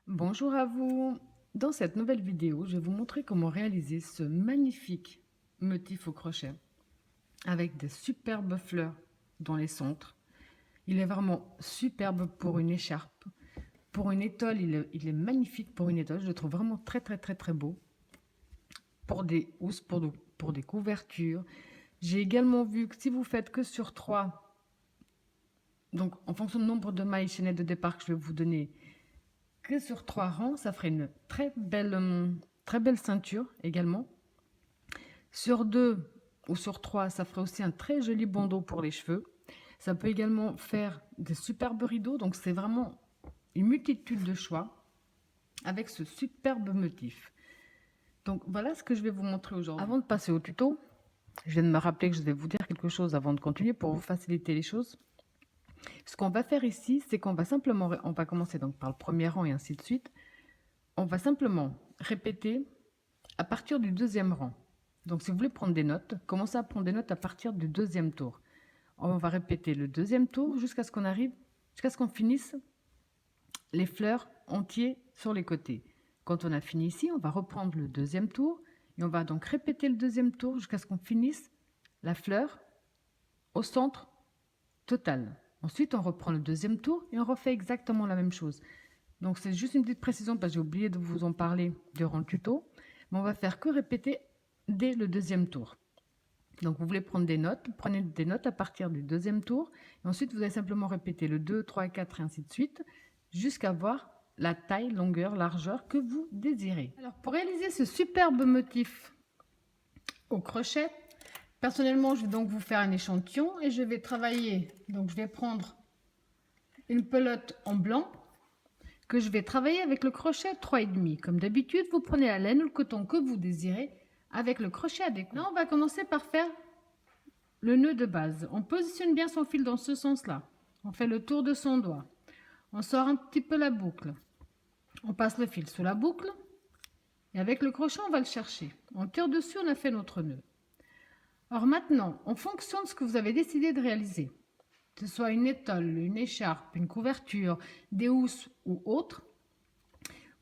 Bonjour à vous. Dans cette nouvelle vidéo, je vais vous montrer comment réaliser ce magnifique motif au crochet avec des superbes fleurs dans les centres. Il est vraiment superbe pour une écharpe. Pour une étole, il est magnifique pour une étole. Je le trouve vraiment très beau. Pour des housses, pour des couvertures. J'ai également vu que si vous faites que sur 3, donc en fonction du nombre de mailles chaînettes de départ que je vais vous donner, que sur 3 rangs, ça ferait une très belle ceinture également. Sur 2 ou sur 3, ça ferait aussi un très joli bandeau pour les cheveux. Ça peut également faire des superbes rideaux, donc c'est vraiment une multitude de choix avec ce superbe motif. Donc voilà ce que je vais vous montrer aujourd'hui. Avant de passer au tuto, je viens de me rappeler que je vais vous dire quelque chose avant de continuer pour vous faciliter les choses. Ce qu'on va faire ici, c'est qu'on va simplement, on va commencer donc par le premier rang et ainsi de suite. On va simplement répéter à partir du deuxième rang. Donc si vous voulez prendre des notes, commencez à prendre des notes à partir du deuxième tour. On va répéter le deuxième tour jusqu'à ce qu'on finisse les fleurs entiers sur les côtés. Quand on a fini ici, on va reprendre le deuxième tour et on va donc répéter le deuxième tour jusqu'à ce qu'on finisse la fleur au centre total. Ensuite, on reprend le deuxième tour et on refait exactement la même chose. Donc c'est juste une petite précision parce que j'ai oublié de vous en parler durant le tuto. Mais on va faire que répéter dès le deuxième tour. Donc vous voulez prendre des notes, prenez des notes à partir du deuxième tour. Et ensuite vous allez simplement répéter le 2, 3 et 4 et ainsi de suite jusqu'à voir la taille, longueur, largeur que vous désirez. Alors pour réaliser ce superbe motif au crochet, personnellement je vais donc vous faire un échantillon et je vais travailler. Donc je vais prendre une pelote en blanc que je vais travailler avec le crochet 3,5. Comme d'habitude, vous prenez la laine ou le coton que vous désirez avec le crochet à découper. Là, on va commencer par faire le nœud de base. On positionne bien son fil dans ce sens-là. On fait le tour de son doigt. On sort un petit peu la boucle. On passe le fil sous la boucle. Et avec le crochet, on va le chercher. On tire dessus, on a fait notre nœud. Alors maintenant, en fonction de ce que vous avez décidé de réaliser, que ce soit une étole, une écharpe, une couverture, des housses ou autre,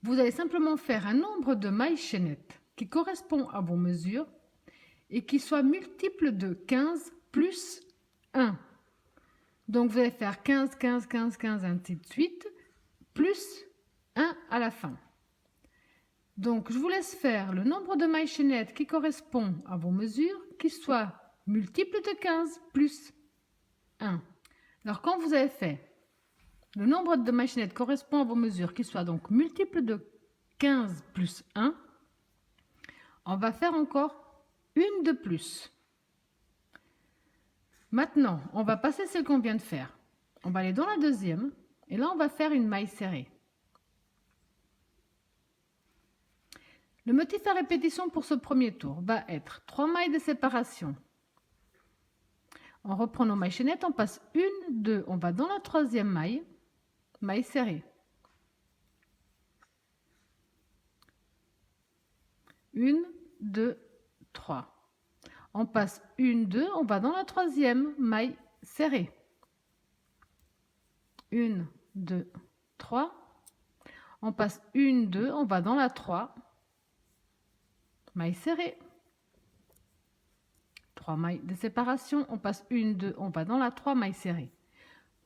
vous allez simplement faire un nombre de mailles chaînettes qui correspond à vos mesures et qui soit multiple de 15 plus 1. Donc vous allez faire 15, 15, 15, 15, ainsi de suite, plus 1 à la fin. Donc je vous laisse faire le nombre de mailles chaînettes qui correspond à vos mesures qui soit multiple de 15 plus 1. Alors quand vous avez fait le nombre de mailles chaînettes correspond à vos mesures qui soit donc multiple de 15 plus 1, on va faire encore une de plus. Maintenant, on va passer celle qu'on vient de faire. On va aller dans la deuxième et là on va faire une maille serrée. Le motif à répétition pour ce premier tour va être 3 mailles de séparation. On reprend nos mailles chaînettes, on passe une, deux, on va dans la troisième maille, maille serrée. Une, deux, trois. On passe une, deux, on va dans la troisième maille serrée. Une, deux, trois. On passe une, deux, on va dans la 3, maille serrée. 3 mailles de séparation, on passe une, deux, on va dans la 3, maille serrée.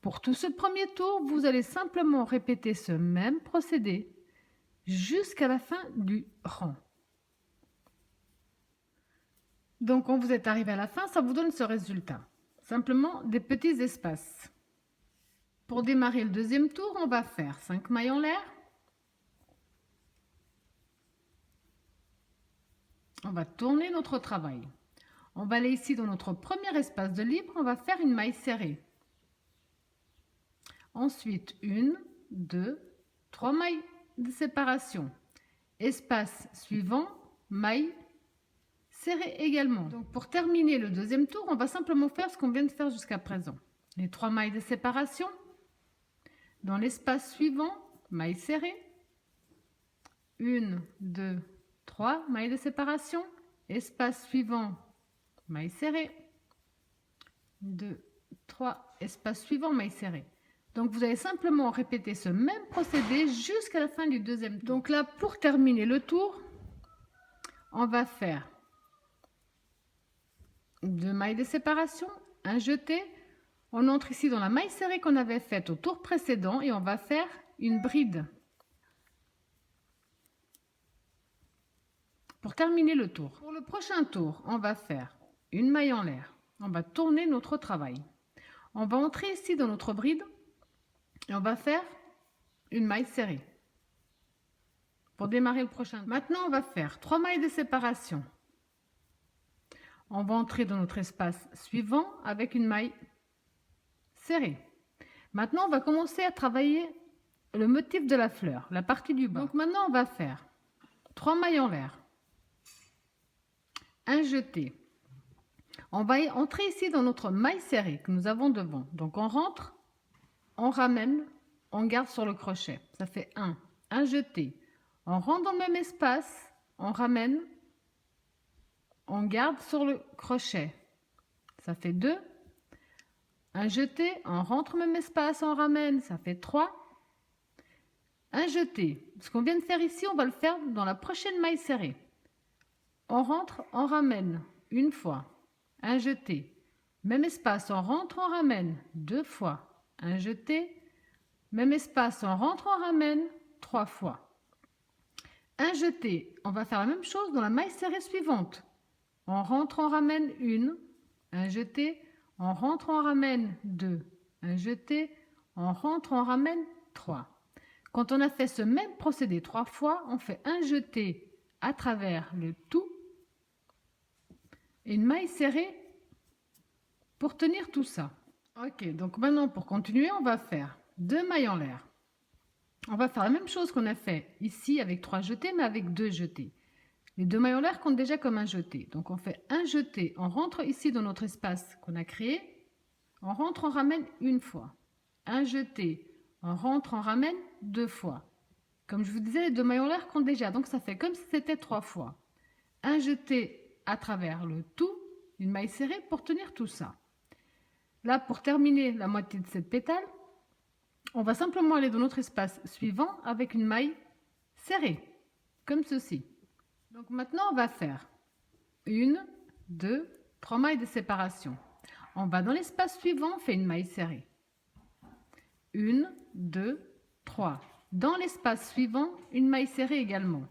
Pour tout ce premier tour, vous allez simplement répéter ce même procédé jusqu'à la fin du rang. Donc, quand vous êtes arrivé à la fin, ça vous donne ce résultat. Simplement des petits espaces. Pour démarrer le deuxième tour, on va faire 5 mailles en l'air. On va tourner notre travail. On va aller ici dans notre premier espace de libre, on va faire une maille serrée. Ensuite, une, deux, 3 mailles de séparation. Espace suivant, maille serrée également. Donc pour terminer le deuxième tour, on va simplement faire ce qu'on vient de faire jusqu'à présent. Les 3 mailles de séparation. Dans l'espace suivant, maille serrée. 1, 2, 3 mailles de séparation. Espace suivant, maille serrée. 2, 3, espace suivant, maille serrée. Donc vous allez simplement répéter ce même procédé jusqu'à la fin du deuxième tour. Donc là, pour terminer le tour, on va faire 2 mailles de séparation, un jeté. On entre ici dans la maille serrée qu'on avait faite au tour précédent et on va faire une bride. Pour terminer le tour. Pour le prochain tour, on va faire une maille en l'air. On va tourner notre travail. On va entrer ici dans notre bride et on va faire une maille serrée. Pour démarrer le prochain. Maintenant, on va faire 3 mailles de séparation. On va entrer dans notre espace suivant avec une maille serrée. Maintenant, on va commencer à travailler le motif de la fleur, la partie du bas. Donc maintenant, on va faire 3 mailles en l'air, un jeté. On va entrer ici dans notre maille serrée que nous avons devant. Donc on rentre, on ramène, on garde sur le crochet. Ça fait un jeté. On rentre dans le même espace, on ramène, on garde sur le crochet. Ça fait 2. Un jeté, on rentre au même espace, on ramène, ça fait 3. Un jeté. Ce qu'on vient de faire ici, on va le faire dans la prochaine maille serrée. On rentre, on ramène, une fois. Un jeté. Même espace, on rentre, on ramène, 2 fois. Un jeté. Même espace, on rentre, on ramène, 3 fois. Un jeté. On va faire la même chose dans la maille serrée suivante. On rentre, on ramène, 1. Un jeté. On rentre, on ramène 2, un jeté, on rentre, on ramène 3. Quand on a fait ce même procédé 3 fois, on fait un jeté à travers le tout et une maille serrée pour tenir tout ça. Ok, donc maintenant pour continuer, on va faire 2 mailles en l'air. On va faire la même chose qu'on a fait ici avec 3 jetés, mais avec 2 jetés. Les 2 mailles en l'air comptent déjà comme un jeté. Donc on fait un jeté, on rentre ici dans notre espace qu'on a créé, on rentre, on ramène une fois. Un jeté, on rentre, on ramène 2 fois. Comme je vous disais, les 2 mailles en l'air comptent déjà, donc ça fait comme si c'était 3 fois. Un jeté à travers le tout, une maille serrée pour tenir tout ça. Là, pour terminer la moitié de cette pétale, on va simplement aller dans notre espace suivant avec une maille serrée, comme ceci. Donc maintenant, on va faire 1, 2, 3 mailles de séparation. On va dans l'espace suivant, on fait une maille serrée. 1, 2, 3. Dans l'espace suivant, une maille serrée également.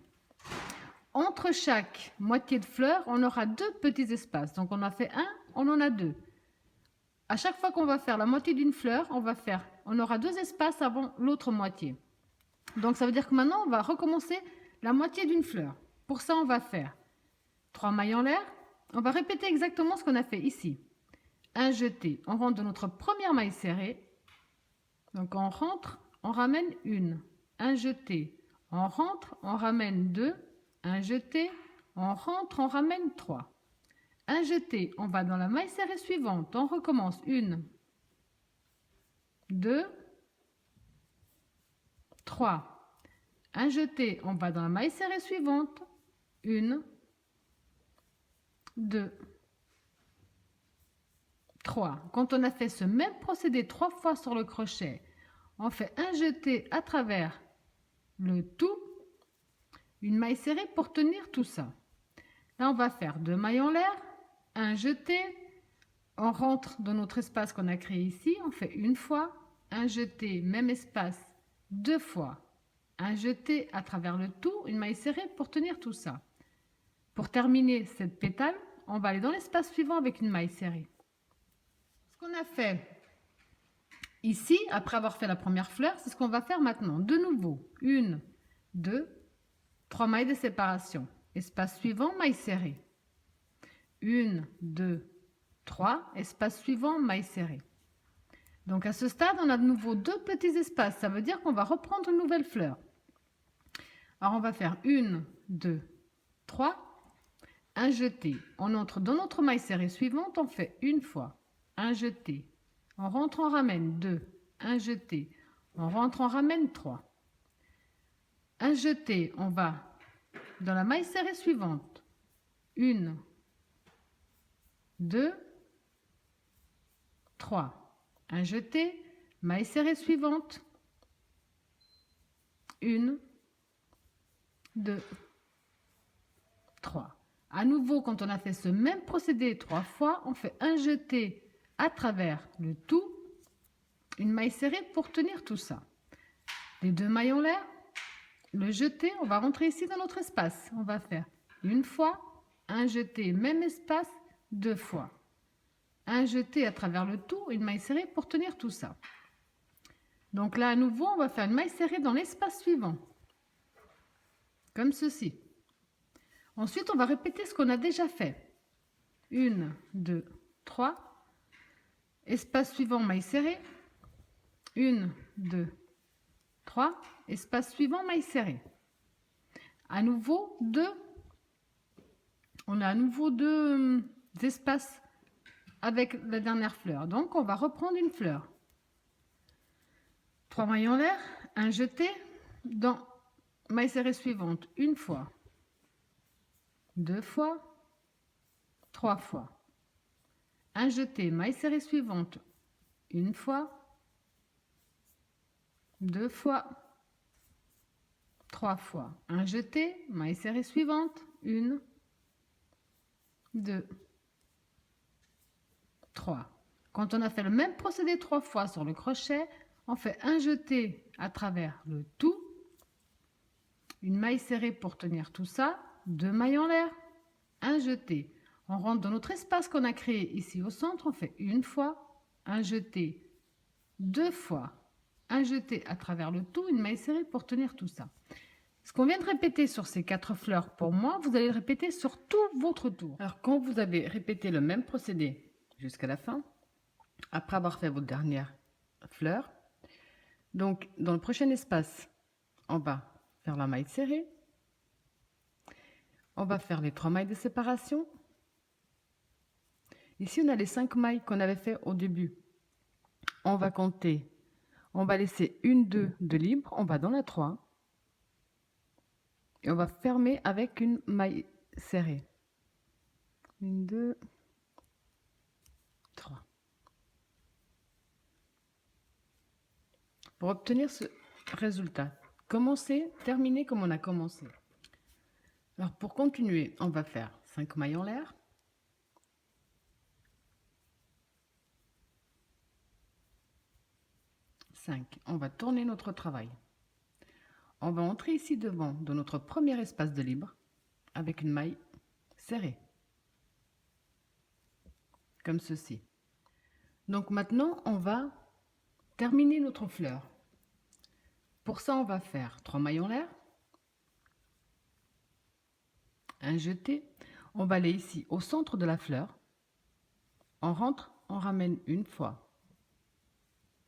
Entre chaque moitié de fleur, on aura 2 petits espaces. Donc on a fait 1, on en a 2. À chaque fois qu'on va faire la moitié d'une fleur, on aura 2 espaces avant l'autre moitié. Donc ça veut dire que maintenant, on va recommencer la moitié d'une fleur. Pour ça, on va faire 3 mailles en l'air. On va répéter exactement ce qu'on a fait ici. Un jeté, on rentre dans notre première maille serrée. Donc on rentre, on ramène 1. Un jeté, on rentre, on ramène 2. Un jeté, on rentre, on ramène 3. Un jeté, on va dans la maille serrée suivante. On recommence 1, 2, 3. Un jeté, on va dans la maille serrée suivante. 1, 2, 3. Quand on a fait ce même procédé 3 fois sur le crochet, on fait un jeté à travers le tout, une maille serrée pour tenir tout ça. Là, on va faire 2 mailles en l'air, un jeté, on rentre dans notre espace qu'on a créé ici, on fait une fois, un jeté, même espace, 2 fois, un jeté à travers le tout, une maille serrée pour tenir tout ça. Pour terminer cette pétale, on va aller dans l'espace suivant avec une maille serrée. Ce qu'on a fait ici, après avoir fait la première fleur, c'est ce qu'on va faire maintenant. De nouveau, 1, 2, 3 mailles de séparation. Espace suivant, maille serrée. 1, 2, 3, espace suivant, maille serrée. Donc à ce stade, on a de nouveau 2 petits espaces. Ça veut dire qu'on va reprendre une nouvelle fleur. Alors on va faire 1, 2, 3. Un jeté, on entre dans notre maille serrée suivante, on fait une fois, un jeté, on rentre, on ramène 2, un jeté, on rentre, on ramène 3. Un jeté, on va dans la maille serrée suivante, 1, 2, 3. Un jeté, Maille serrée suivante. 1, 2, 3. À nouveau, quand on a fait ce même procédé 3 fois, on fait un jeté à travers le tout, une maille serrée pour tenir tout ça. Les 2 mailles en l'air, le jeté, on va rentrer ici dans notre espace. On va faire une fois, un jeté, même espace, 2 fois. Un jeté à travers le tout, une maille serrée pour tenir tout ça. Donc là, à nouveau, on va faire une maille serrée dans l'espace suivant. Comme ceci. Ensuite, on va répéter ce qu'on a déjà fait. 1, 2, 3. Espace suivant, maille serrée. 1, 2, 3. Espace suivant, maille serrée. À nouveau, on a à nouveau 2 espaces avec la dernière fleur. Donc, on va reprendre une fleur. 3 mailles en l'air, un jeté dans maille serrée suivante, une fois, 2 fois, 3 fois. Un jeté, maille serrée suivante, une fois, 2 fois, 3 fois. Un jeté, maille serrée suivante, 1, 2, 3. Quand on a fait le même procédé 3 fois sur le crochet, on fait un jeté à travers le tout, une maille serrée pour tenir tout ça, 2 mailles en l'air, un jeté. On rentre dans notre espace qu'on a créé ici au centre, on fait une fois, un jeté, 2 fois, un jeté à travers le tout, une maille serrée pour tenir tout ça. Ce qu'on vient de répéter sur ces 4 fleurs, pour moi, vous allez le répéter sur tout votre tour. Alors, quand vous avez répété le même procédé jusqu'à la fin, après avoir fait votre dernière fleur, donc dans le prochain espace, on va faire la maille serrée, on va faire les 3 mailles de séparation. Ici, on a les 5 mailles qu'on avait fait au début. On va compter, on va laisser une, 2 de libre, on va dans la 3. Et on va fermer avec une maille serrée. 1, 2, 3. Pour obtenir ce résultat, commencer, terminer comme on a commencé. Alors pour continuer, on va faire 5 mailles en l'air. 5. On va tourner notre travail. On va entrer ici devant dans notre premier espace de libre avec une maille serrée. Comme ceci. Donc maintenant, on va terminer notre fleur. Pour ça, on va faire 3 mailles en l'air. Un jeté. On va aller ici au centre de la fleur. On rentre, on ramène une fois.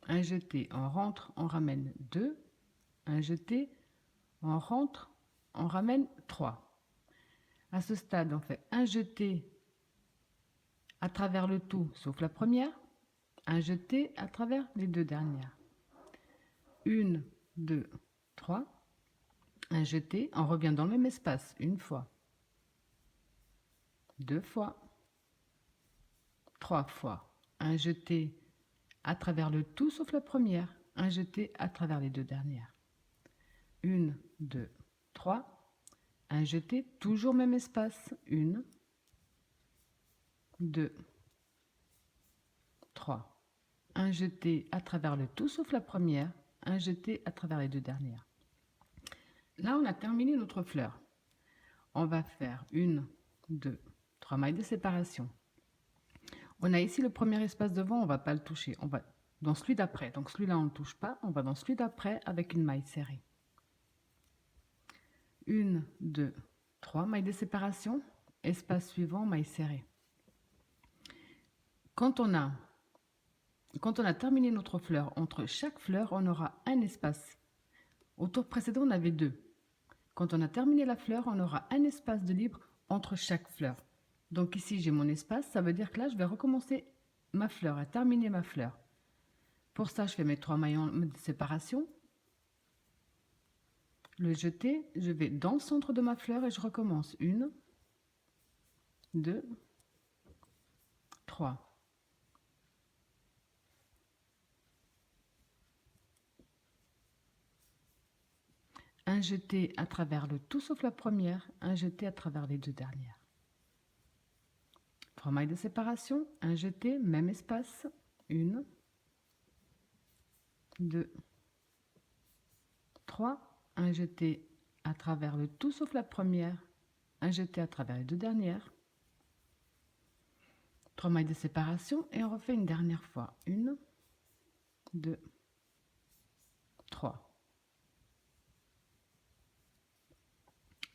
Un jeté, on rentre, on ramène 2. Un jeté, on rentre, on ramène 3. À ce stade, on fait un jeté à travers le tout, sauf la première. Un jeté à travers les 2 dernières. 1, 2, 3. Un jeté, on revient dans le même espace, une fois. 2 fois. 3 fois. Un jeté à travers le tout, sauf la première. Un jeté à travers les 2 dernières. 1, 2, 3. Un jeté, toujours même espace. 1, 2, 3. Un jeté à travers le tout, sauf la première. Un jeté à travers les 2 dernières. Là, on a terminé notre fleur. On va faire 1, 2, 3 mailles de séparation. On a ici le premier espace devant, on ne va pas le toucher. On va dans celui d'après. Donc celui-là, on ne le touche pas. On va dans celui d'après avec une maille serrée. 1, 2, 3 mailles de séparation. Espace suivant, maille serrée. Quand on a terminé notre fleur, entre chaque fleur, on aura un espace. Au tour précédent, on avait 2. Quand on a terminé la fleur, on aura un espace de libre entre chaque fleur. Donc ici, j'ai mon espace. Ça veut dire que là, je vais recommencer ma fleur, à terminer ma fleur. Pour ça, je fais mes 3 mailles de séparation. Le jeté, je vais dans le centre de ma fleur et je recommence. 1, 2, 3. un jeté à travers le tout sauf la première, un jeté à travers les deux dernières. 3 mailles de séparation, un jeté, même espace, 1, 2, 3, un jeté à travers le tout sauf la première, un jeté à travers les deux dernières, 3 mailles de séparation et on refait une dernière fois, 1, 2, 3.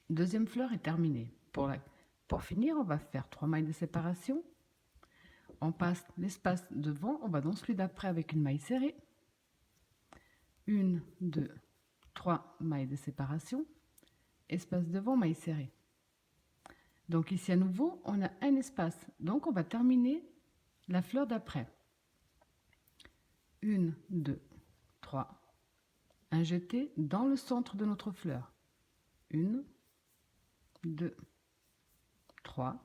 Deuxième fleur est terminée. Pour finir, on va faire 3 mailles de séparation. On passe l'espace devant, on va dans celui d'après avec une maille serrée. 1, 2, 3 mailles de séparation. Espace devant, maille serrée. Donc ici à nouveau, on a un espace. Donc on va terminer la fleur d'après. 1, 2, 3. Un jeté dans le centre de notre fleur. 1, 2, 3.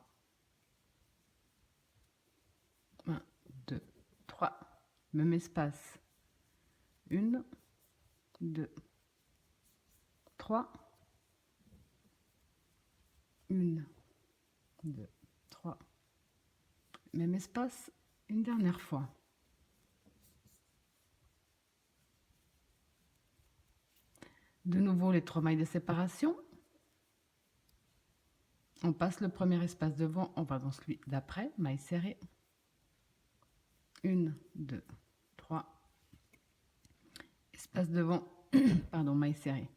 1, 2, 3. Même espace. 1, 2, 3. 1, 2, 3. Même espace, une dernière fois. De nouveau les 3 mailles de séparation. On passe le premier espace devant, on va dans celui d'après, maille serrée. 1, 2, 3. Espace devant, pardon, maille serrée.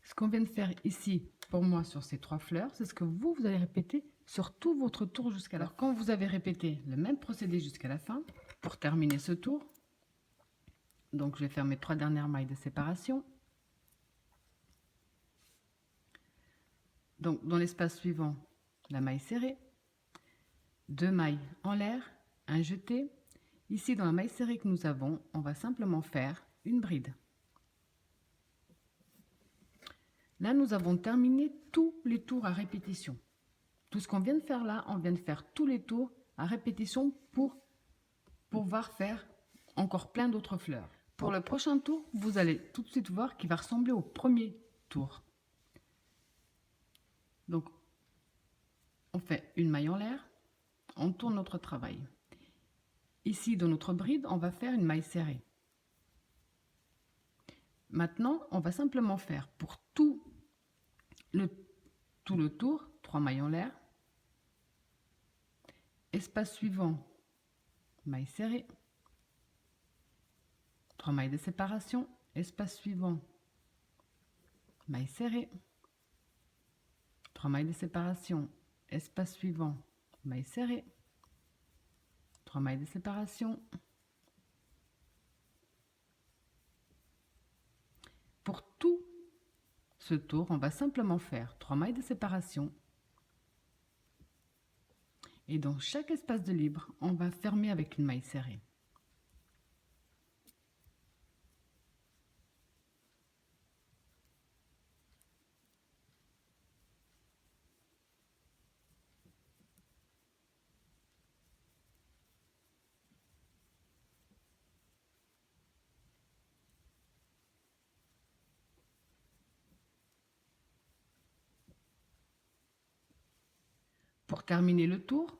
Ce qu'on vient de faire ici, pour moi, sur ces 3 fleurs, c'est ce que vous allez répéter sur tout votre tour jusqu'à la fin. Alors, quand vous avez répété le même procédé jusqu'à la fin, pour terminer ce tour, donc je vais faire mes 3 dernières mailles de séparation. Donc, dans l'espace suivant, la maille serrée, 2 mailles en l'air, un jeté. Ici, dans la maille serrée que nous avons, on va simplement faire une bride. Là, nous avons terminé tous les tours à répétition. Tout ce qu'on vient de faire là, on vient de faire tous les tours à répétition pour pouvoir faire encore plein d'autres fleurs. Pour le prochain tour, vous allez tout de suite voir qu'il va ressembler au premier tour. Donc, on fait une maille en l'air, on tourne notre travail. Ici, dans notre bride, on va faire une maille serrée. Maintenant, on va simplement faire pour tout le tour, 3 mailles en l'air. Espace suivant, maille serrée. 3 mailles de séparation. Espace suivant, maille serrée. 3 mailles de séparation. Espace suivant, maille serrée. 3 mailles de séparation. Pour tout ce tour, on va simplement faire 3 mailles de séparation. Et dans chaque espace de libre, on va fermer avec une maille serrée. Pour terminer le tour,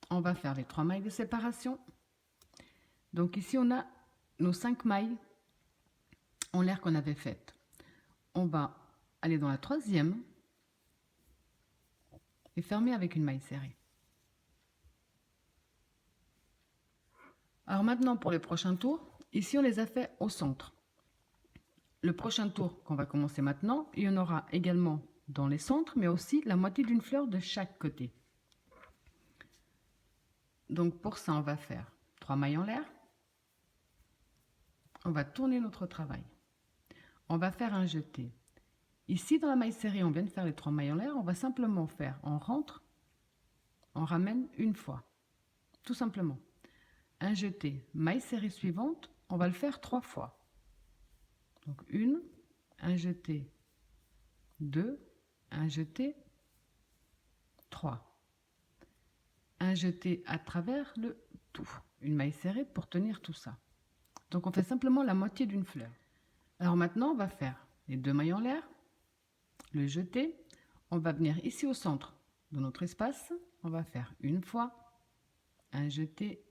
on va faire les 3 mailles de séparation. Donc ici, on a nos 5 mailles en l'air qu'on avait faites. On va aller dans la 3e et fermer avec une maille serrée. Alors maintenant, pour les prochains tours, ici, on les a fait au centre. Le prochain tour qu'on va commencer maintenant, il y en aura également dans les centres, mais aussi la moitié d'une fleur de chaque côté. Donc pour ça, on va faire 3 mailles en l'air. On va tourner notre travail. On va faire un jeté. Ici, dans la maille serrée, on vient de faire les 3 mailles en l'air. On va simplement faire, on rentre, on ramène une fois. Tout simplement. Un jeté, maille serrée suivante, on va le faire 3 fois. Donc une, un jeté, 2, un jeté, 3. Un jeté à travers le tout. Une maille serrée pour tenir tout ça. Donc on fait simplement la moitié d'une fleur. Alors maintenant, on va faire les 2 mailles en l'air, le jeté. On va venir ici au centre de notre espace. On va faire une fois, un jeté,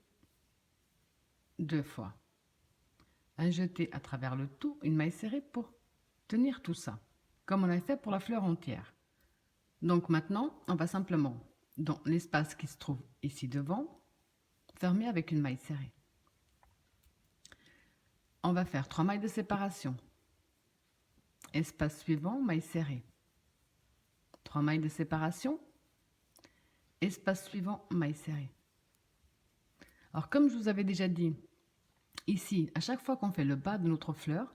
2 fois. Un jeté à travers le tout, une maille serrée pour tenir tout ça, comme on a fait pour la fleur entière. Donc maintenant, on va simplement, dans l'espace qui se trouve ici devant, fermer avec une maille serrée. On va faire 3 mailles de séparation. Espace suivant, maille serrée. 3 mailles de séparation. Espace suivant, maille serrée. Alors comme je vous avais déjà dit, ici, à chaque fois qu'on fait le bas de notre fleur,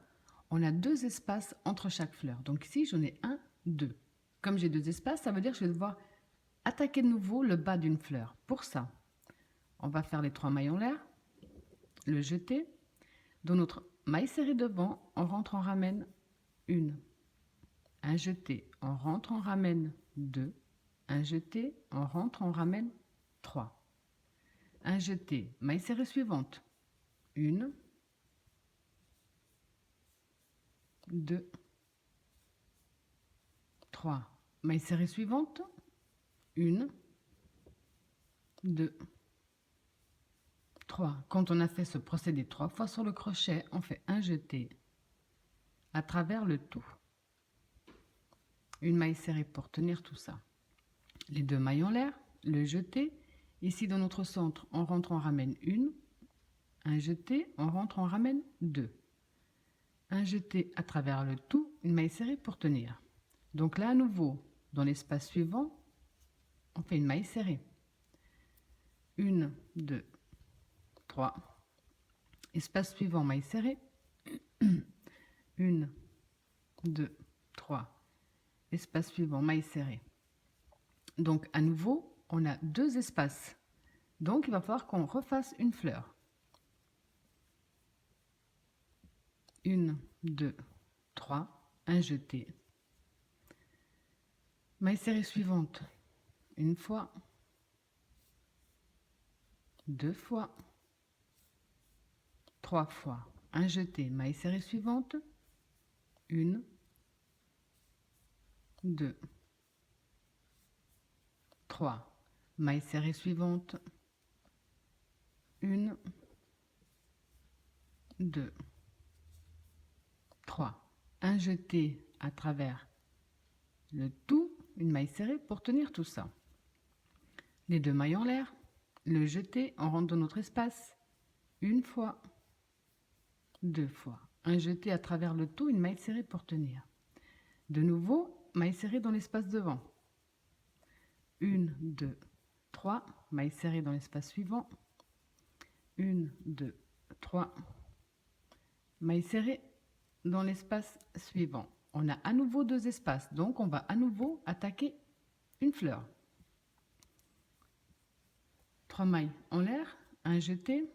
on a 2 espaces entre chaque fleur. Donc ici, j'en ai 1, 2. Comme j'ai 2 espaces, ça veut dire que je vais devoir attaquer de nouveau le bas d'une fleur. Pour ça, on va faire les 3 mailles en l'air, le jeter. Dans notre maille serrée devant, on rentre, on ramène 1. Un jeté, on rentre, on ramène 2. Un jeté, on rentre, on ramène 3. Un jeté, maille serrée suivante. 1, 2, 3. Maille serrée suivante. 1, 2, 3. Quand on a fait ce procédé 3 fois sur le crochet, on fait un jeté à travers le tout. Une maille serrée pour tenir tout ça. Les 2 mailles en l'air, le jeté. Ici dans notre centre, on rentre, on ramène 1. Un jeté, on rentre, on ramène 2. Un jeté à travers le tout, une maille serrée pour tenir. Donc là à nouveau, dans l'espace suivant, on fait une maille serrée. 1, 2, 3. Espace suivant, maille serrée. 1, 2, 3. Espace suivant, maille serrée. Donc à nouveau, on a 2 espaces. Donc il va falloir qu'on refasse une fleur. 1, 2, 3. Un jeté. Maille serrée suivante. Une fois. 2 fois. 3 fois. Un jeté. Maille serrée suivante. 1, 2, 3. Maille serrée suivante. 1, 2, 3. Un jeté à travers le tout, une maille serrée pour tenir tout ça. Les 2 mailles en l'air, le jeté, on rentre dans notre espace. Une fois, 2 fois. Un jeté à travers le tout, une maille serrée pour tenir. De nouveau, maille serrée dans l'espace devant. 1, 2, 3. Maille serrée dans l'espace suivant. 1, 2, 3. Maille serrée dans l'espace suivant. On a à nouveau 2 espaces, donc on va à nouveau attaquer une fleur. 3 mailles en l'air, un jeté,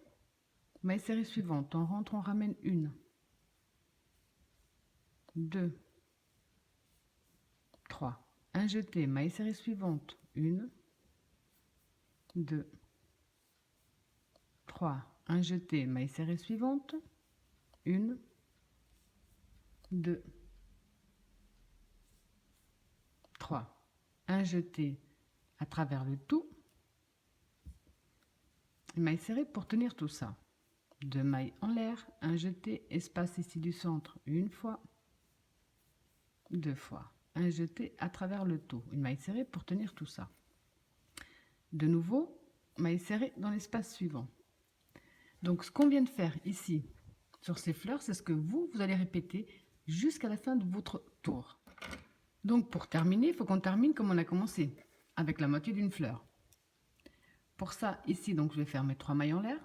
maille serrée suivante, on rentre, on ramène 1, 2, 3. Un jeté, maille serrée suivante, 1, 2, 3. Un jeté, maille serrée suivante, 1, 2, 3. Un jeté à travers le tout, une maille serrée pour tenir tout ça. 2 mailles en l'air, un jeté, espace ici du centre, une fois, 2 fois. Un jeté à travers le tout, une maille serrée pour tenir tout ça. De nouveau, maille serrée dans l'espace suivant. Donc ce qu'on vient de faire ici sur ces fleurs, c'est ce que vous allez répéter jusqu'à la fin de votre tour. Donc pour terminer, il faut qu'on termine comme on a commencé, avec la moitié d'une fleur. Pour ça, ici, donc je vais faire mes 3 mailles en l'air.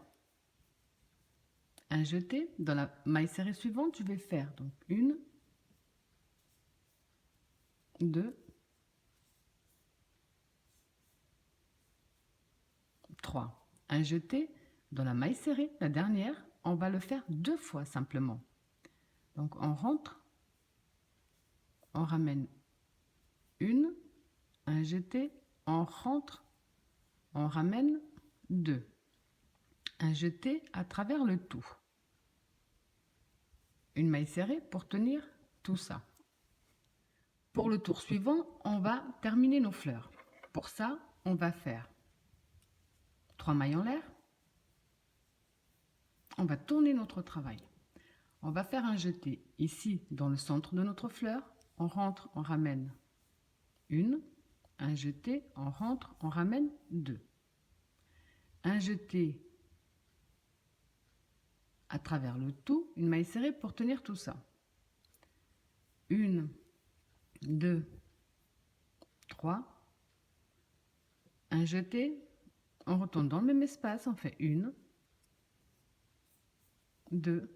Un jeté. Dans la maille serrée suivante, je vais faire donc 1, 2, 3. Un jeté. Dans la maille serrée, la dernière, on va le faire 2 fois simplement. Donc on rentre, on ramène 1, un jeté, on rentre, on ramène 2. Un jeté à travers le tout. Une maille serrée pour tenir tout ça. Pour le tour suivant, on va terminer nos fleurs. Pour ça, on va faire 3 mailles en l'air. On va tourner notre travail. On va faire un jeté ici dans le centre de notre fleur. On rentre, on ramène une. Un jeté, on rentre, on ramène 2. Un jeté à travers le tout, une maille serrée pour tenir tout ça. 1, 2, 3. Un jeté, on retourne dans le même espace, on fait 1, 2,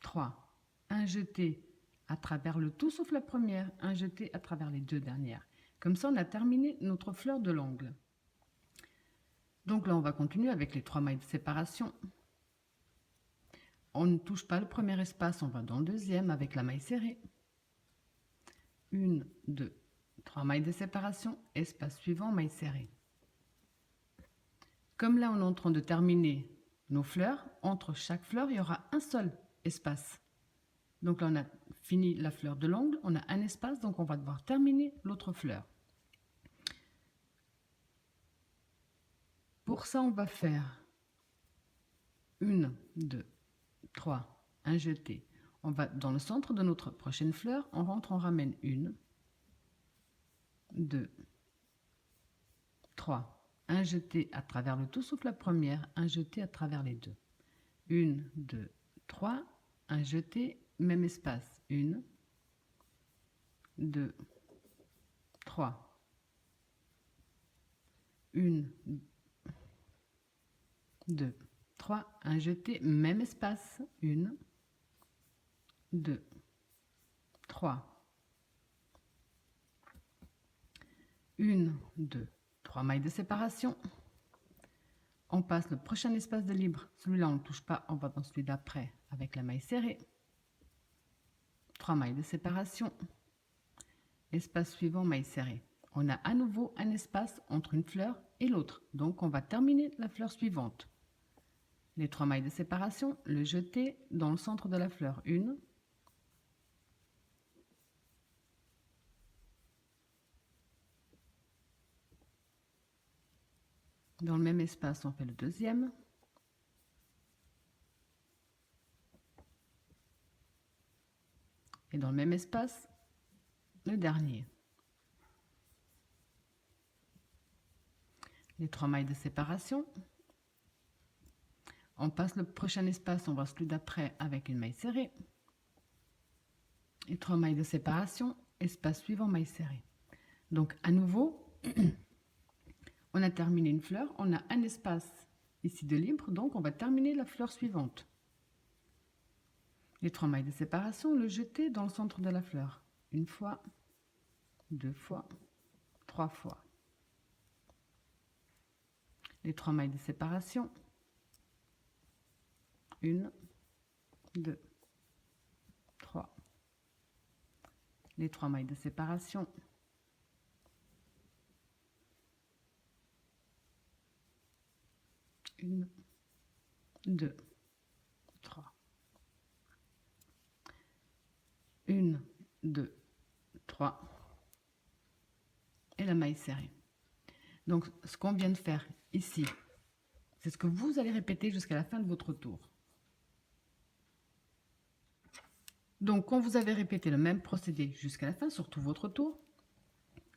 3. Un jeté à travers le tout sauf la première, un jeté à travers les 2 dernières. Comme ça, on a terminé notre fleur de l'angle. Donc là, on va continuer avec les 3 mailles de séparation. On ne touche pas le premier espace, on va dans le deuxième avec la maille serrée. 1, 2, 3 mailles de séparation, espace suivant, maille serrée. Comme là, on est en train de terminer nos fleurs, entre chaque fleur, il y aura un seul espace. Donc là, on a fini la fleur de l'angle, on a un espace, donc on va devoir terminer l'autre fleur. Pour ça, on va faire 1, 2, 3, un jeté. On va dans le centre de notre prochaine fleur, on rentre, on ramène 1, 2, 3. Un jeté à travers le tout sauf la première, un jeté à travers les 2. 1, 2, 3, un jeté, même espace. 1, 2, 3. 1, 2, 3, un jeté, même espace. 1, 2, 3. 1, 2, 3 mailles de séparation. On passe le prochain espace de libre. Celui-là, on ne touche pas, on va dans celui d'après avec la maille serrée. 3 mailles de séparation. Espace suivant, maille serrée. On a à nouveau un espace entre une fleur et l'autre. Donc, on va terminer la fleur suivante. Les 3 mailles de séparation, le jeté dans le centre de la fleur. 1, dans le même espace, on fait le deuxième. Et dans le même espace, le dernier. Les 3 mailles de séparation. On passe le prochain espace, on va celui d'après avec une maille serrée. Et 3 mailles de séparation, espace suivant, maille serrée. Donc à nouveau, on a terminé une fleur, on a un espace ici de libre, donc on va terminer la fleur suivante. Les 3 mailles de séparation, le jeté dans le centre de la fleur. 1 fois, 2 fois, 3 fois. Les 3 mailles de séparation. 1, 2, 3. Les 3 mailles de séparation. 1, 2, 3. 1, 2, 3. Et la maille serrée. Donc, ce qu'on vient de faire ici, c'est ce que vous allez répéter jusqu'à la fin de votre tour. Donc, quand vous avez répété le même procédé jusqu'à la fin, sur tout votre tour,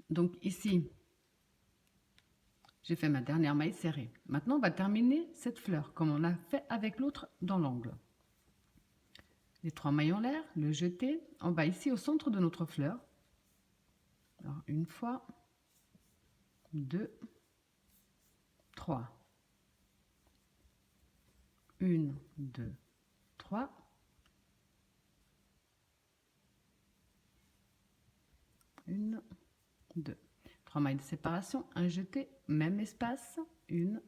donc ici, j'ai fait ma dernière maille serrée. Maintenant, on va terminer cette fleur, comme on l'a fait avec l'autre dans l'angle. Les 3 mailles en l'air, le jeté, on va ici au centre de notre fleur. Alors, 1 fois, 2, 3. 1, 2, 3. 1, 2. 3 mailles de séparation, un jeté, même espace. 1,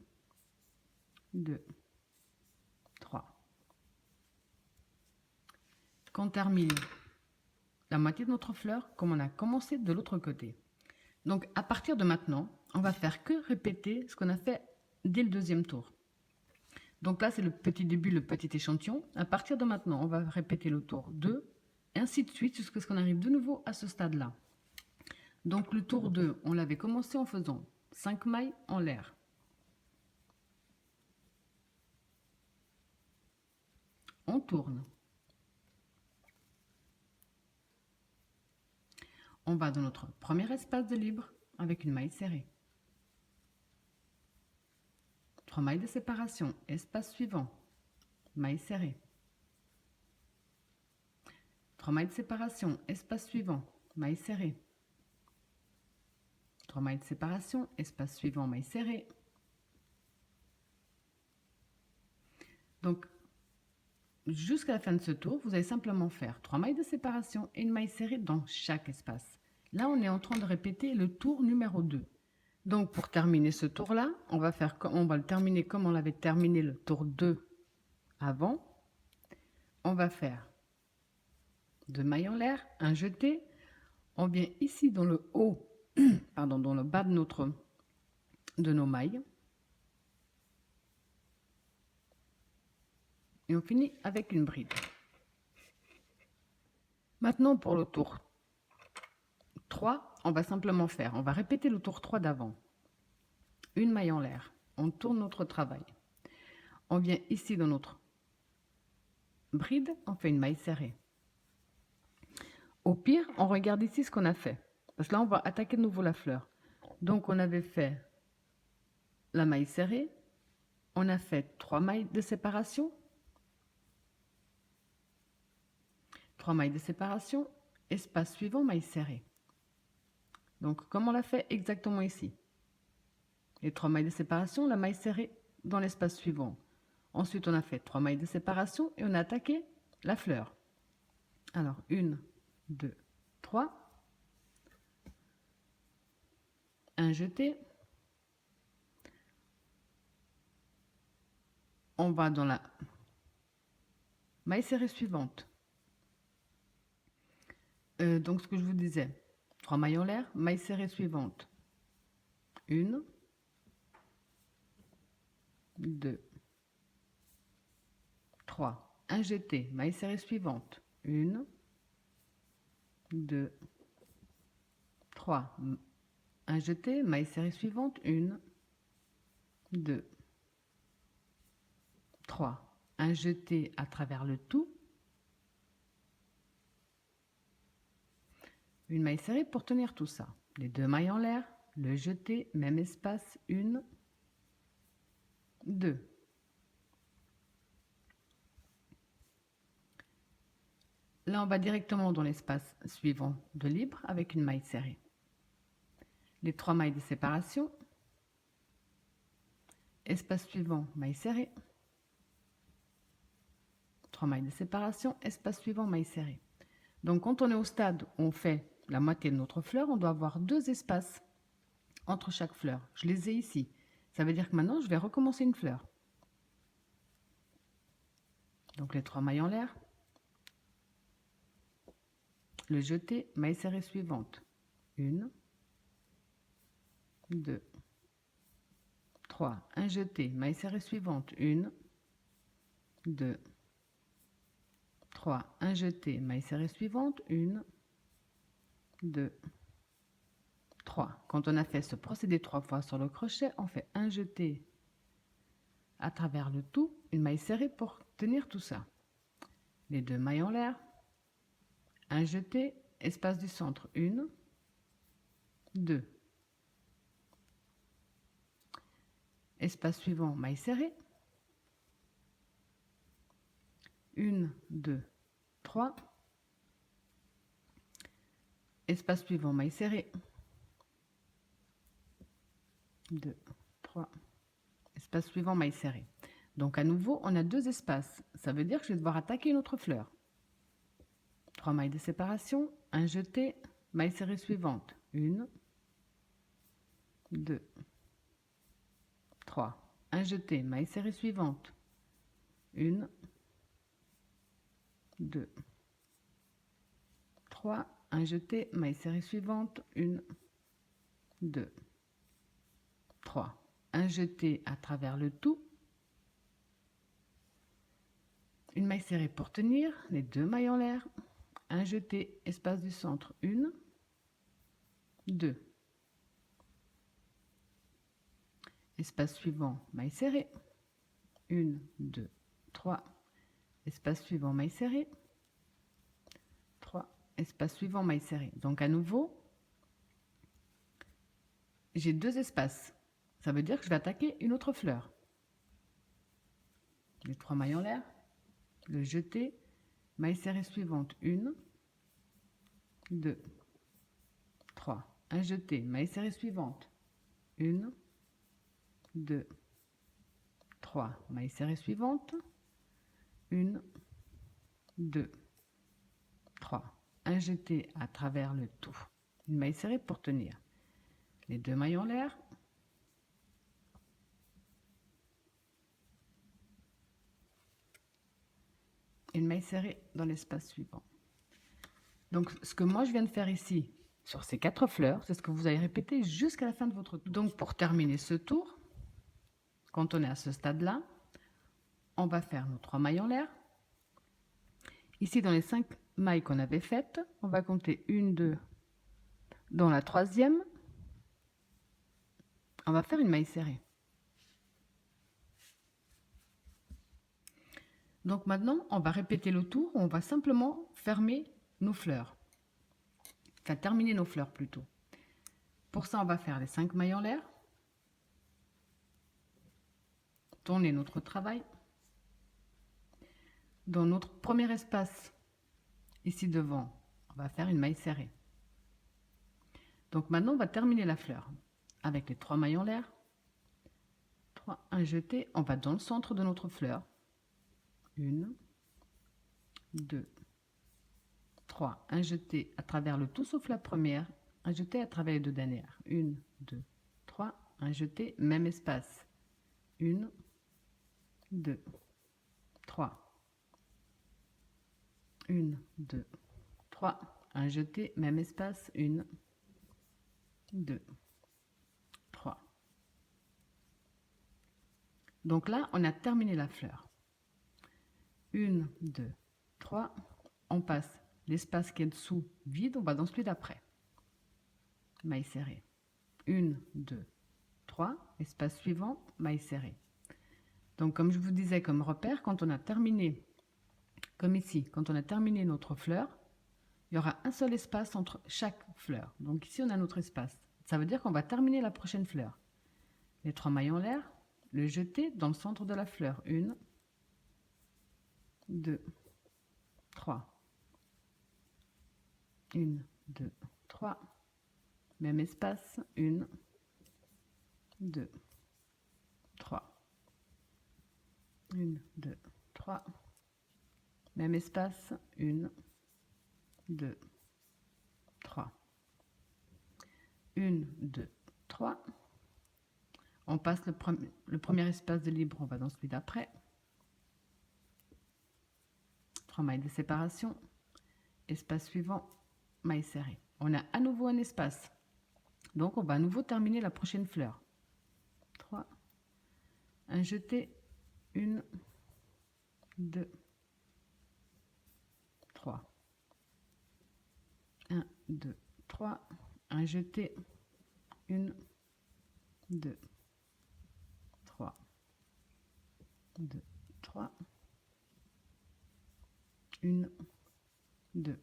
2, 3. Quand on termine la moitié de notre fleur, comme on a commencé de l'autre côté. Donc, à partir de maintenant, on va faire que répéter ce qu'on a fait dès le deuxième tour. Donc là, c'est le petit début, le petit échantillon. À partir de maintenant, on va répéter le tour 2 ainsi de suite jusqu'à ce qu'on arrive de nouveau à ce stade-là. Donc le tour 2, on l'avait commencé en faisant 5 mailles en l'air. On tourne. On va dans notre premier espace de libre avec une maille serrée. 3 mailles de séparation, espace suivant, maille serrée. 3 mailles de séparation, espace suivant, maille serrée. 3 mailles de séparation, espace suivant, maille serrée. Donc, jusqu'à la fin de ce tour, vous allez simplement faire 3 mailles de séparation et une maille serrée dans chaque espace. Là, on est en train de répéter le tour numéro 2. Donc, pour terminer ce tour-là, on va le terminer comme on l'avait terminé le tour 2 avant. On va faire 2 mailles en l'air, un jeté. On vient ici dans le haut, pardon, dans le bas de nos mailles. Et on finit avec une bride. Maintenant, pour le tour 3, on va répéter le tour 3 d'avant. Une maille en l'air, on tourne notre travail. On vient ici dans notre bride, on fait une maille serrée. Au pire, on regarde ici ce qu'on a fait. Parce que là, on va attaquer de nouveau la fleur. Donc, on avait fait la maille serrée. On a fait 3 mailles de séparation. 3 mailles de séparation, espace suivant, maille serrée. Donc, comme on l'a fait exactement ici. Les 3 mailles de séparation, la maille serrée dans l'espace suivant. Ensuite, on a fait 3 mailles de séparation et on a attaqué la fleur. Alors, 1, 2, 3. Un jeté. On va dans la maille serrée suivante. Donc, ce que je vous disais, 3 mailles en l'air, maille serrée suivante. 1, 2, 3. Un jeté, maille serrée suivante. 1, 2, 3. Un jeté, maille serrée suivante. 1, 2, 3. Un jeté à travers le tout. Une maille serrée pour tenir tout ça. Les 2 mailles en l'air, le jeté, même espace, 1, 2. Là, on va directement dans l'espace suivant de libre avec une maille serrée. Les 3 mailles de séparation. Espace suivant, maille serrée. 3 mailles de séparation, espace suivant, maille serrée. Donc, quand on est au stade où on fait la moitié de notre fleur, on doit avoir 2 espaces entre chaque fleur. Je les ai ici. Ça veut dire que maintenant, je vais recommencer une fleur. Donc, les 3 mailles en l'air. Le jeté, maille serrée suivante. 1, 2, 3. Un jeté, maille serrée suivante. 1, 2, 3. Un jeté, maille serrée suivante. 1, 2, 3. Quand on a fait ce procédé 3 fois sur le crochet, on fait un jeté à travers le tout, une maille serrée pour tenir tout ça. Les 2 mailles en l'air, un jeté, espace du centre, 1, 2. Espace suivant, maille serrée. 1, 2, 3. Espace suivant, maille serrée. 2, 3. Espace suivant, maille serrée. Donc à nouveau, on a 2 espaces. Ça veut dire que je vais devoir attaquer une autre fleur. 3 mailles de séparation, un jeté, maille serrée suivante. 1, 2, 3. Un jeté, maille serrée suivante. 1, 2, 3. Un jeté, maille serrée suivante. 1, 2, 3. Un jeté à travers le tout. Une maille serrée pour tenir, les 2 mailles en l'air. un jeté, espace du centre, 1, 2. Espace suivant, maille serrée, 1, 2, 3. Espace suivant, maille serrée, 3. Espace suivant, maille serrée. Donc à nouveau, j'ai 2 espaces. Ça veut dire que je vais attaquer une autre fleur. Les 3 mailles en l'air, le jeté, maille serrée suivante, 1, 2, 3. Un jeté, maille serrée suivante, 1, 2, 3. Maille serrée suivante, 1, 2, 3. Un jeté à travers le tout. Une maille serrée pour tenir. Les 2 mailles en l'air. Une maille serrée dans l'espace suivant. Donc, ce que moi je viens de faire ici, sur ces 4 fleurs, c'est ce que vous allez répéter jusqu'à la fin de votre tour. Donc, pour terminer ce tour, quand on est à ce stade-là, on va faire nos 3 mailles en l'air. Ici, dans les 5 mailles qu'on avait faites, on va compter 1, 2. Dans la 3e, on va faire une maille serrée. Donc maintenant, on va répéter le tour, on va simplement fermer nos fleurs. Enfin, terminer nos fleurs plutôt. Pour ça, on va faire les 5 mailles en l'air. Tourner notre travail. Dans notre premier espace, ici devant, on va faire une maille serrée. Donc maintenant, on va terminer la fleur avec les 3 mailles en l'air. 3, un jeté, on va dans le centre de notre fleur. 1, 2, 3. Un jeté à travers le tout sauf la première. Un jeté à travers les 2 dernières. 1, 2, 3. Un jeté, même espace. 1, 2, 3. 1, 2, 3. Un jeté, même espace. 1, 2, 3. Donc là, on a terminé la fleur. 1, 2, 3. On passe l'espace qui est dessous vide, on va dans celui d'après. Maille serrée. 1, 2, 3. Espace suivant, maille serrée. Donc comme je vous disais comme repère, quand on a terminé, comme ici, quand on a terminé notre fleur, il y aura un seul espace entre chaque fleur. Donc ici, on a notre espace. Ça veut dire qu'on va terminer la prochaine fleur. Les 3 mailles en l'air, le jeté dans le centre de la fleur. 1, 2, 3. 1, 2, 3. Même espace. 1, 2, 3. 1, 2, 3. Même espace. 1, 2, 3. 1, 2, 3. On passe le premier espace de libre, on va dans celui d'après. 3 mailles de séparation. Espace suivant, maille serrée. On a à nouveau un espace. Donc on va à nouveau terminer la prochaine fleur. 3. Un jeté. 1, 2, 3. 1, 2, 3. Un jeté. 1, 2, 3. 2, 3. 1, 2,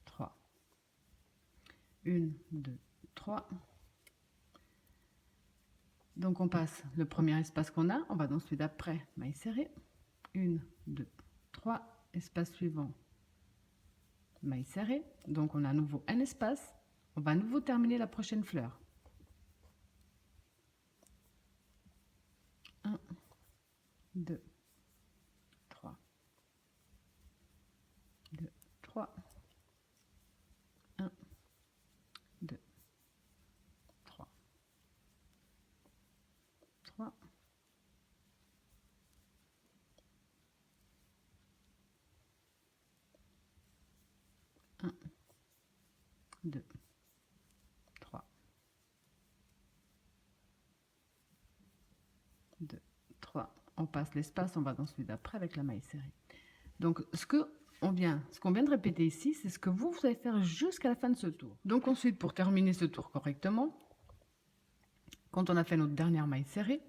3. 1, 2, 3. Donc on passe le premier espace qu'on a, on va dans celui d'après, maille serrée. 1, 2, 3. Espace suivant, maille serrée. Donc on a à nouveau un espace. On va à nouveau terminer la prochaine fleur. 1, 2, 3. 2, 3. 1, 2, 3. 3. 1, 2, 3. 2, 3. On passe l'espace, on va dans celui d'après avec la maille serrée. Donc ce que ce qu'on vient de répéter ici, c'est ce que vous allez faire jusqu'à la fin de ce tour. Donc ensuite, pour terminer ce tour correctement, quand on a fait notre dernière maille serrée,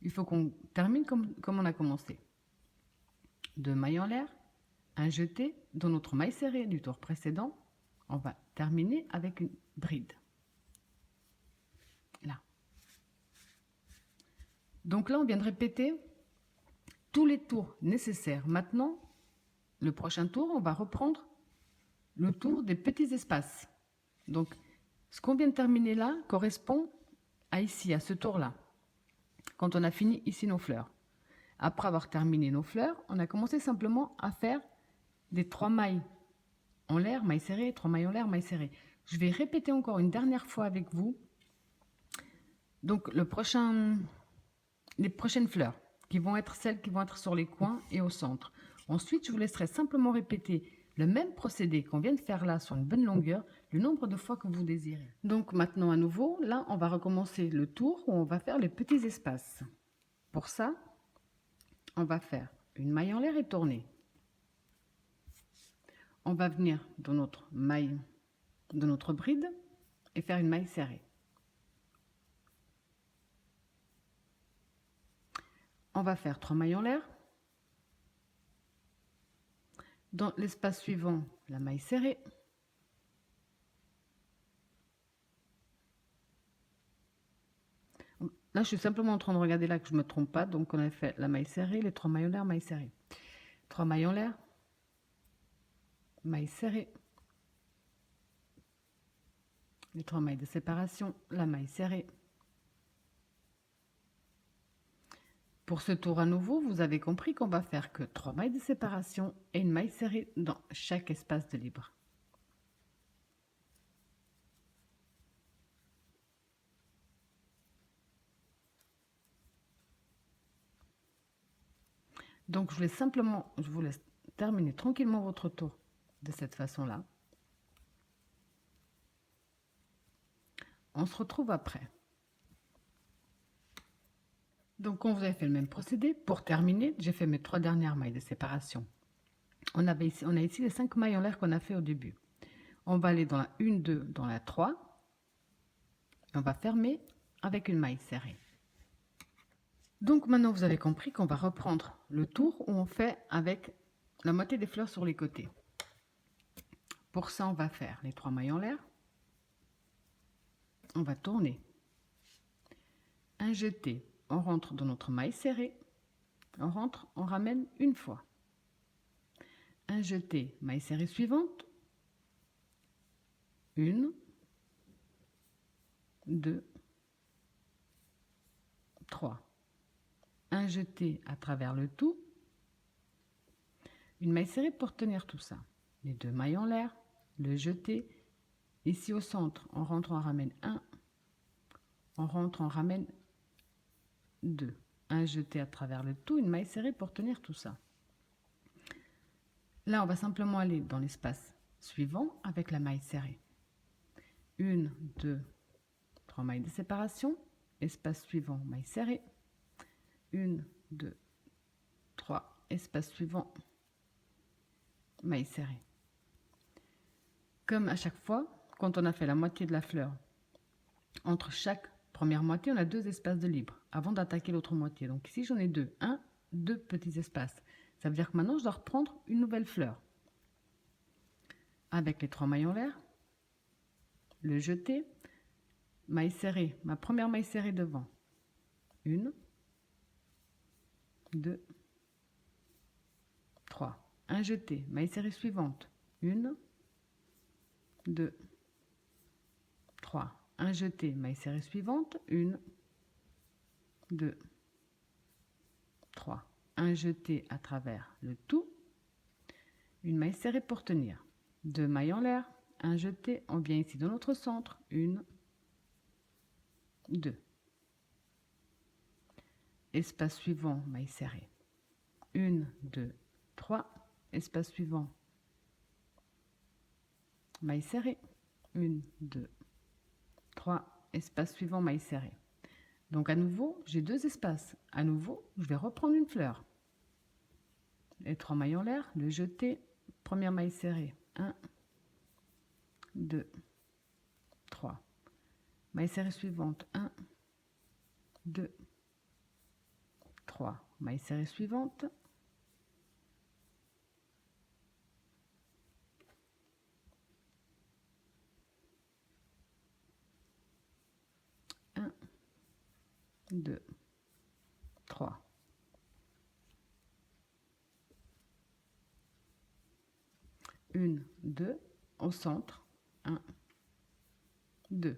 il faut qu'on termine comme on a commencé. 2 mailles en l'air, un jeté dans notre maille serrée du tour précédent. On va terminer avec une bride. Là. Donc là, on vient de répéter tous les tours nécessaires. Maintenant, le prochain tour, on va reprendre le tour des petits espaces. Donc, ce qu'on vient de terminer là correspond à ici, à ce tour-là, quand on a fini ici nos fleurs. Après avoir terminé nos fleurs, on a commencé simplement à faire des 3 mailles en l'air, mailles serrées, 3 mailles en l'air, mailles serrées. Je vais répéter encore une dernière fois avec vous. Donc, les prochaines fleurs, qui vont être celles qui vont être sur les coins et au centre. Ensuite, je vous laisserai simplement répéter le même procédé qu'on vient de faire là sur une bonne longueur, le nombre de fois que vous désirez. Donc maintenant à nouveau, là on va recommencer le tour où on va faire les petits espaces. Pour ça, on va faire une maille en l'air et tourner. On va venir dans notre maille, de notre bride et faire une maille serrée. On va faire 3 mailles en l'air. Dans l'espace suivant, la maille serrée. Là, je suis simplement en train de regarder là que je ne me trompe pas. Donc, on a fait la maille serrée, les 3 mailles en l'air, maille serrée. 3 mailles en l'air, maille serrée. Les 3 mailles de séparation, la maille serrée. Pour ce tour à nouveau, vous avez compris qu'on va faire que 3 mailles de séparation et une maille serrée dans chaque espace de libre. Donc je vous laisse terminer tranquillement votre tour de cette façon-là. On se retrouve après. Donc quand vous avez fait le même procédé, pour terminer, j'ai fait mes 3 dernières mailles de séparation. On a ici les 5 mailles en l'air qu'on a fait au début. On va aller dans la 1, 2, dans la 3. Et on va fermer avec une maille serrée. Donc maintenant vous avez compris qu'on va reprendre le tour où on fait avec la moitié des fleurs sur les côtés. Pour ça, on va faire les 3 mailles en l'air. On va tourner. Un jeté, on rentre dans notre maille serrée. On rentre, on ramène une fois. Un jeté, maille serrée suivante. 1, 2, 3. Un jeté à travers le tout. Une maille serrée pour tenir tout ça. Les 2 mailles en l'air, le jeté. Ici au centre, on rentre, on ramène 1. On rentre, on ramène 2. Un jeté à travers le tout, une maille serrée pour tenir tout ça. Là, on va simplement aller dans l'espace suivant avec la maille serrée. 1, 2, 3 mailles de séparation. Espace suivant, maille serrée. 1, 2, 3. Espace suivant, maille serrée. Comme à chaque fois, quand on a fait la moitié de la fleur, entre chaque première moitié, on a 2 espaces de libre avant d'attaquer l'autre moitié. Donc ici, j'en ai 2. 1, 2 petits espaces. Ça veut dire que maintenant, je dois reprendre une nouvelle fleur. Avec les 3 mailles en l'air, le jeté, maille serrée, ma première maille serrée devant. 1, 2, 3. Un jeté, maille serrée suivante. 1, 2, 3. Un jeté, maille serrée suivante. 1, 2, 3. Un jeté à travers le tout. Une maille serrée pour tenir. 2 mailles en l'air. Un jeté, on vient ici dans notre centre. 1, 2. Espace suivant, maille serrée. 1, 2, 3. Espace suivant, maille serrée. 1, 2, 3. Espace suivant, maille serrée. Donc à nouveau, j'ai 2 espaces. À nouveau, je vais reprendre une fleur. Les 3 mailles en l'air, le jeté, première maille serrée, 1, 2, 3. Maille serrée suivante, 1, 2, 3. Maille serrée suivante, 1, 2, 3. Une, 2, au centre, 1, 2.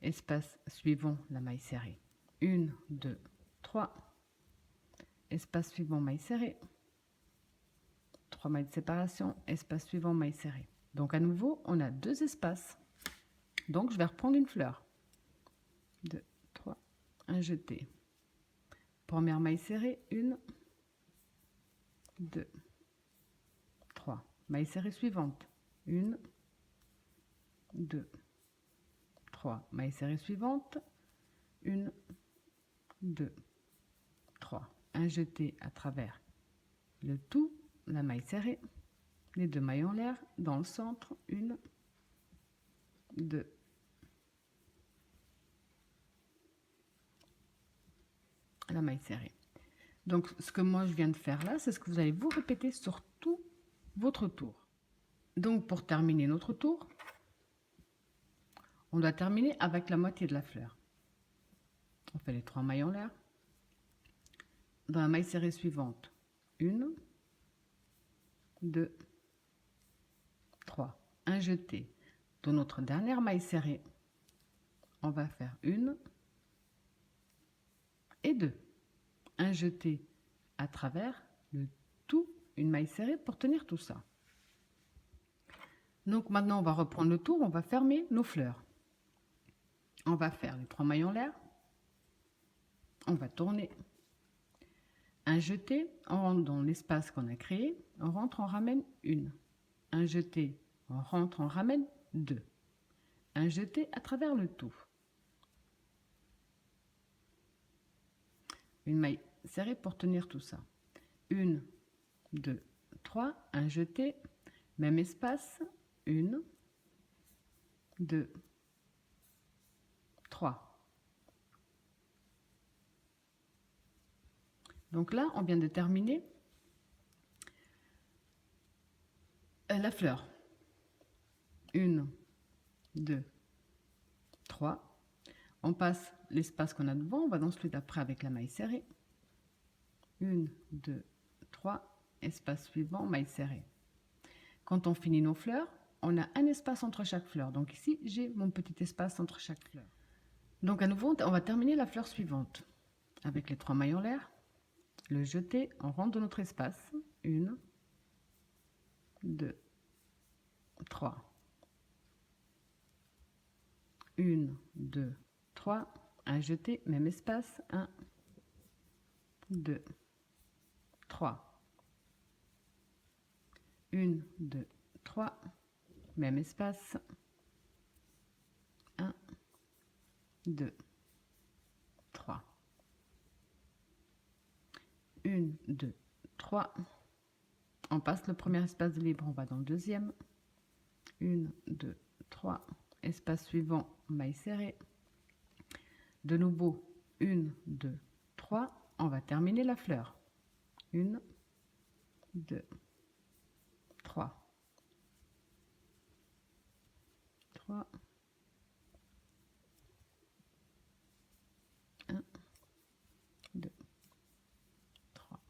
Espace suivant la maille serrée, 1, 2, 3. Espace suivant maille serrée, 3 mailles de séparation, espace suivant maille serrée. Donc à nouveau, on a 2 espaces. Donc je vais reprendre une fleur. 2, 3, un jeté. Première maille serrée, 1, 2, 3. Maille serrée suivante, 1, 2, 3. Maille serrée suivante, 1, 2, 3. Un jeté à travers le tout, la maille serrée, les 2 mailles en l'air, dans le centre, 1, 2, la maille serrée. Donc ce que moi je viens de faire là, c'est ce que vous allez vous répéter sur tout votre tour. Donc pour terminer notre tour, on doit terminer avec la moitié de la fleur. On fait les 3 mailles en l'air. Dans la maille serrée suivante, 1, 2, 3. Un jeté. Dans notre dernière maille serrée, on va faire 1 et 2. Un jeté à travers le tout, une maille serrée pour tenir tout ça. Donc maintenant, on va reprendre le tour, on va fermer nos fleurs. On va faire les 3 mailles en l'air. On va tourner. Un jeté, on rentre dans l'espace qu'on a créé. On rentre, on ramène 1. Un jeté, on rentre, on ramène 2. Un jeté à travers le tout. Une maille serrée pour tenir tout ça. 1, 2, 3. Un jeté, même espace. 1, 2, 3. Donc là, on vient de terminer la fleur. 1, 2, 3. On passe l'espace qu'on a devant, on va dans celui d'après avec la maille serrée. 1, 2, 3. Espace suivant, maille serrée. Quand on finit nos fleurs, on a un espace entre chaque fleur. Donc ici, j'ai mon petit espace entre chaque fleur. Donc à nouveau, on va terminer la fleur suivante. Avec les 3 mailles en l'air, le jeté, on rentre dans notre espace. 1, 2, 3. 1, 2, 3. Un jeté, même espace. 1, 2, 3. 1, 2, 3. Même espace. 1, 2, 3. 1, 2, 3. On passe le premier espace libre, on va dans le deuxième. 1, 2, 3. Espace suivant, maille serrée. De nouveau, 1, 2, 3. On va terminer la fleur. 1, 2, 3. 3. 1, 2, 3.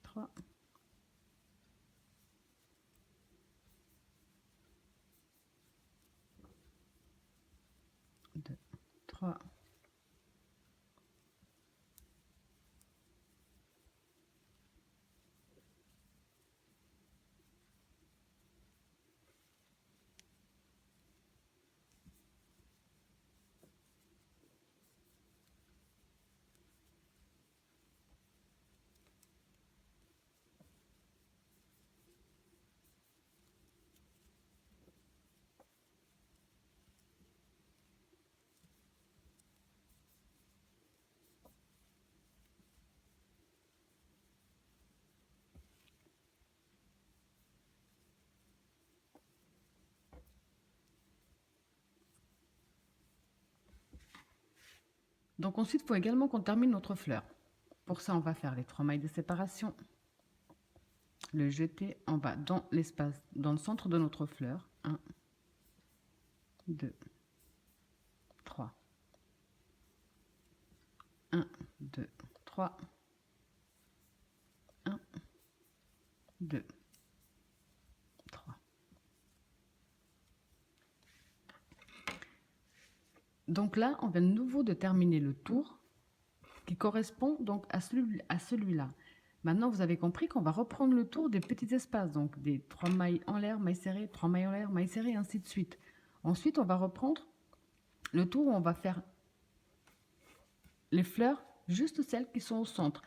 3. 2, 3. Donc ensuite, il faut également qu'on termine notre fleur. Pour ça, on va faire les 3 mailles de séparation, le jeter en bas dans l'espace, dans le centre de notre fleur. 1, 2, 3. 1, 2, 3. 1, 2, 3. Donc là, on vient de nouveau de terminer le tour qui correspond donc à celui-là. Maintenant, vous avez compris qu'on va reprendre le tour des petits espaces, donc des 3 mailles en l'air, mailles serrées, 3 mailles en l'air, mailles serrées, et ainsi de suite. Ensuite, on va reprendre le tour où on va faire les fleurs, juste celles qui sont au centre,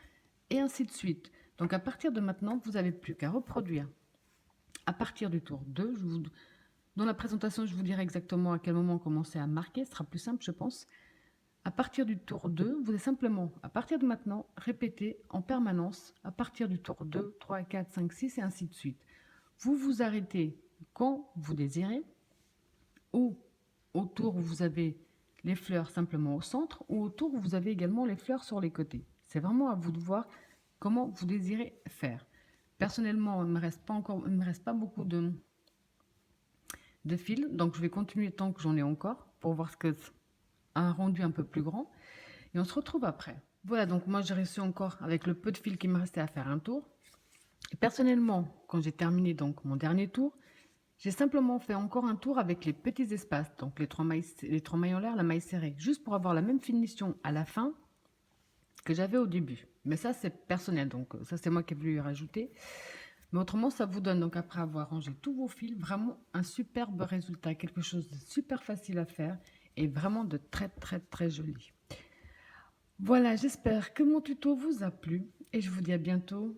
et ainsi de suite. Donc à partir de maintenant, vous n'avez plus qu'à reproduire. À partir du tour 2, dans la présentation, je vous dirai exactement à quel moment commencer à marquer, ce sera plus simple, je pense. À partir du tour 2, vous allez simplement, à partir de maintenant, répéter en permanence, à partir du tour 2, 3, 4, 5, 6 et ainsi de suite. Vous vous arrêtez quand vous désirez, ou au tour où vous avez les fleurs simplement au centre, ou au tour où vous avez également les fleurs sur les côtés. C'est vraiment à vous de voir comment vous désirez faire. Personnellement, il ne me reste pas beaucoup de fil, donc je vais continuer tant que j'en ai encore pour voir ce que un rendu un peu plus grand, et on se retrouve après. Voilà, donc moi j'ai réussi encore avec le peu de fil qui me restait à faire un tour. Et personnellement, quand j'ai terminé donc mon dernier tour, j'ai simplement fait encore un tour avec les petits espaces, donc les 3 mailles en l'air, la maille serrée, juste pour avoir la même finition à la fin que j'avais au début. Mais ça c'est personnel, donc ça c'est moi qui ai voulu y rajouter. Mais autrement, ça vous donne, donc après avoir rangé tous vos fils, vraiment un superbe résultat, quelque chose de super facile à faire et vraiment de très très très joli. Voilà, j'espère que mon tuto vous a plu et je vous dis à bientôt